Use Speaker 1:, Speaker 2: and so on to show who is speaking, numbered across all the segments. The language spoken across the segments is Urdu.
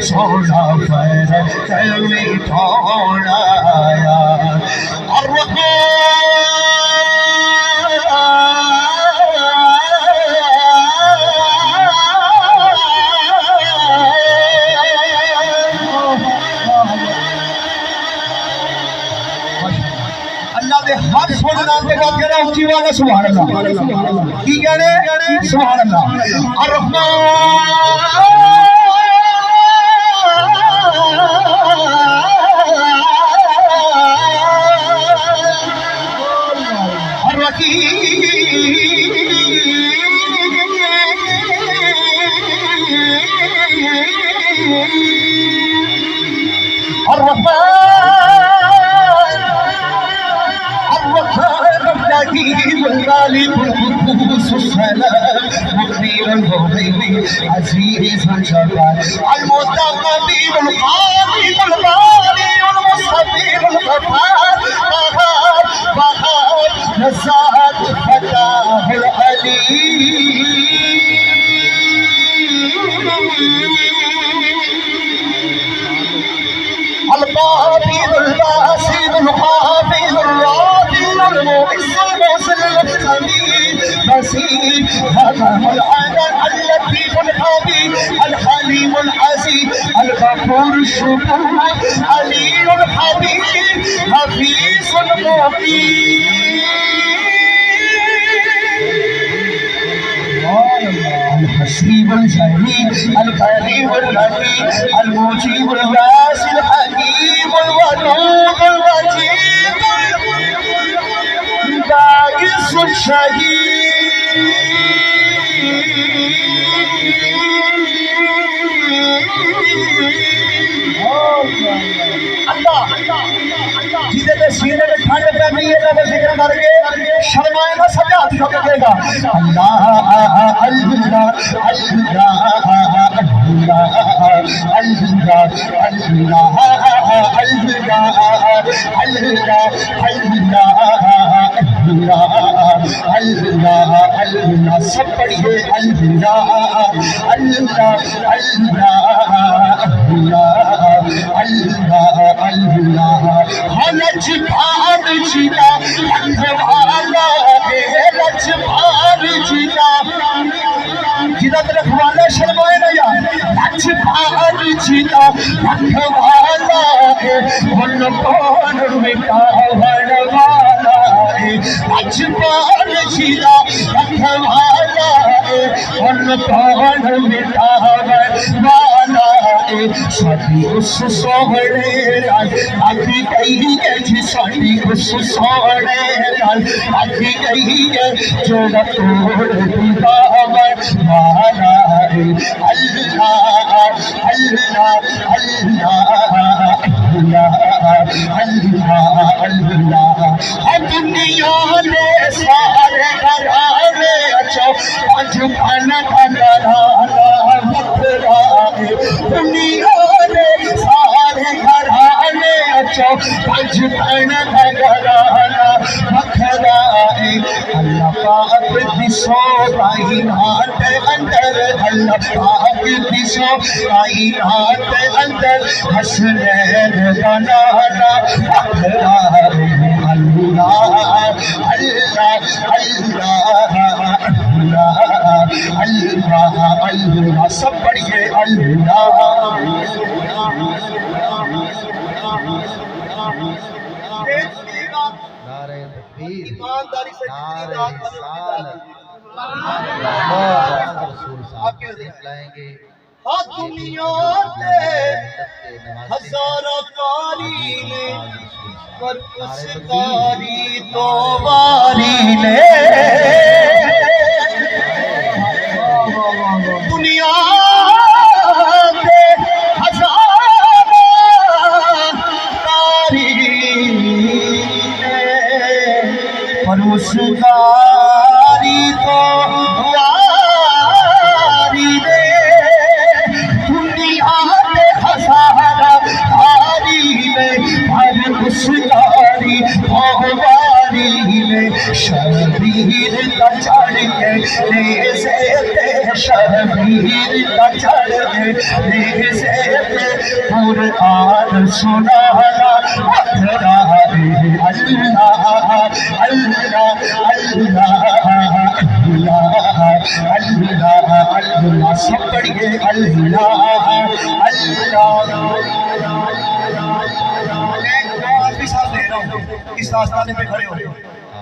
Speaker 1: سونا پر کلوی ٹھوڑایا اللہ دے ہر سونے نام کے بعد کہنا اچھی بات ہے سبحان اللہ کی کہنے سبحان اللہ الرحمن عزيز الجبار المتقبل القادر الباري المستطيع الغفار بهار نزاد فتاه العليم القابل الباسط الحافظ الرافع المعز المرسل الخبير بصير هذا هو العدل اللطيف الخبير الحليم العزيز الغفور الشكور علي الحبيب حفيظ المقيم الحسيب الجليل الكريم الرحيم المجيب الواسع الحكيم الودود الوجيد الباعث الشهيد جیدے دے سینے میں ٹھنڈ پہ نہیں ہے تو ذکر کر کے شرمائے نہ سجا ہاتھ کھا دے گا اللہ اللہ اللہ اللہ اللہ اللہ سب پڑھیے اللہ اللہ اللہ اللہ لچ بھار جیتا رکھوالا ہے لچ بھار جیتا جیتا تے رکھوالا شرمائے نہ یار لچ بھار جیتا رکھوالا ہے ان کون مٹاون والا ہے لچ بھار جیتا رکھوالا ہے ان کون مٹاون والا ہے ساتھی اس سوہنے لال آگی گئی ہے جی ساتھی اس سوہنے لال آگی گئی ہے جو نہ توڑ دیتا والا ہے اللہ اللہ اللہ اللہ اللہ دنیا نے سارے گھرانے اچھو پانچ پانا کا گھرانا مطرا دنیا نے سارے گھرانے اچھو پانچ پانا کا گھرانا مطرا اللہ پاک دسو کائنات اندر اللہ پاک دسو کائنات اندر حسنین بنانا مطرا اللہ اللہ اللہ اللہ سب پڑھیے اللہ
Speaker 2: نعرہ تکبیر
Speaker 1: ایمانداری سے
Speaker 2: نعرہ رسالت رسول صاحب لائیں گے
Speaker 1: دنیا نے ہزارہ کاری نے پر اس کاری تو باری نے دنیا نے ہزارہ کاری نے پر اس کاری تو شبیر چڑھ کے نیزے پہ شبیر کا چڑھ کے نیزے پہ قرآن سنانا پڑھا ہے اللہ اللہ اللہ اللہ سب پڑھیے اللہ اس آستانے پہ کھڑے ہو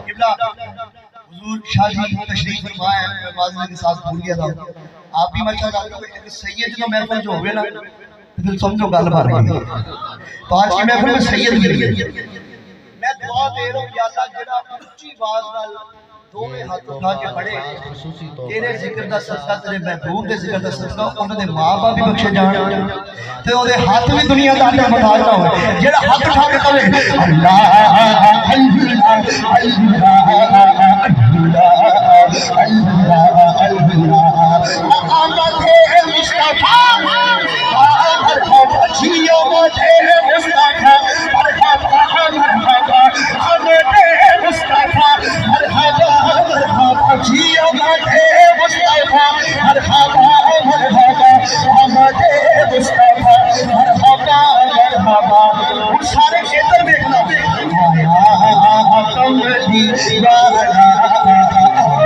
Speaker 1: قبلہ حضور شاہ جی تشریف فرمائے ہیں میں معذرت کے ساتھ بھول گیا تھا آپ بھی مچا جاتے ہو کہ سید جو محفل جو ہوئے نا پھر سمجھو گل بھر رہی ہے تو آج کی محفل میں سید مل گئی میں دعا دے رہا ہوں یا اللہ جڑا اچھی باز نال دوویں ہاتھ اٹھا کے پڑھے تیرے ذکر دا صدقہ تیرے محبوب دے ذکر دا صدقہ انہاں دے ماں باپ بھی بخشے جان تے اودے ہاتھ بھی دنیا دا اندر محتاج نہ ہوئے جڑا ہاتھ اٹھا کے کہے اللہ اللہ اللہ محمد مصطفی مرحبا جیو مجھے مصطفی مرحبا مرحبا حمد مصطفی مرحبا مرحبا جیو مجھے مصطفی مرحبا مرحبا حمد مصطفی مرحبا مرحبا وہ سارے کھیتر دیکھنا کملی والا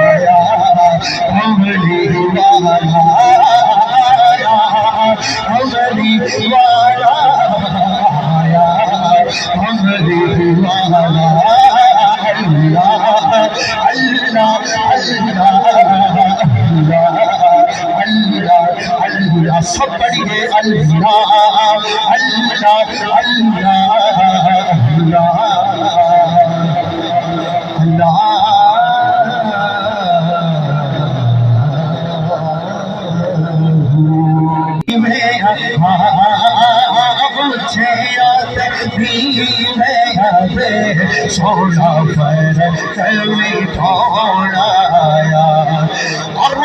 Speaker 1: آیا کملی والا کملی والا آیا کملی والا اللہ اللہ اللہ اللہ سب پڑھیے اللہ اللہ اللہ سونا پر کلمی تھوڑا آیا اور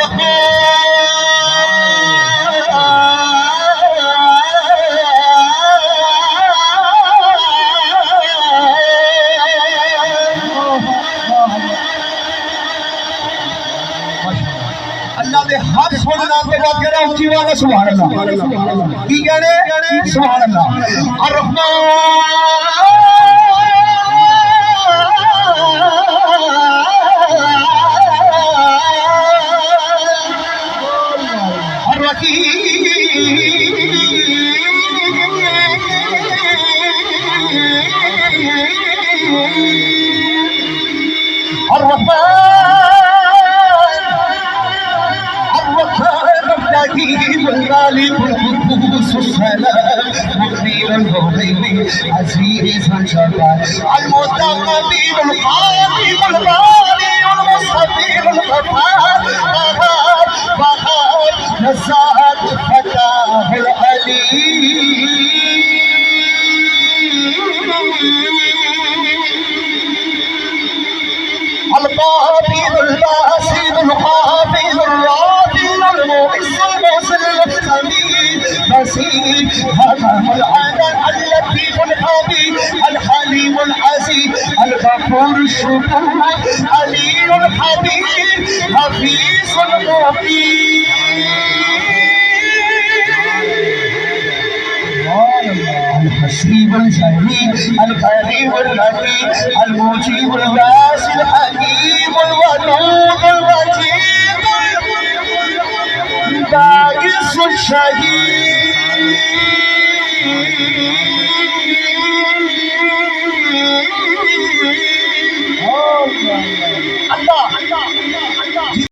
Speaker 1: اللہ دے ہر سونے نام کے بات کہہ رہا ہوں اچھی والا سبحان اللہ کی کہنے سبحان اللہ الرحمن عزيز الجلال المتقبل الخالق البارئ المستطيع الغفار بهار نزاد فتاه العليم القابض الباسط الحافظ الرافع المعز المذل الخبير بصير حكم العدل اللطيف الخبير الحليم العزيز الغفور الشكور علي الحبيب حفيظ المقيم الحسيب الجليل الكريم اللطيف المجيب الواسع الحكيم الودود الوجيد الباعث الشهيد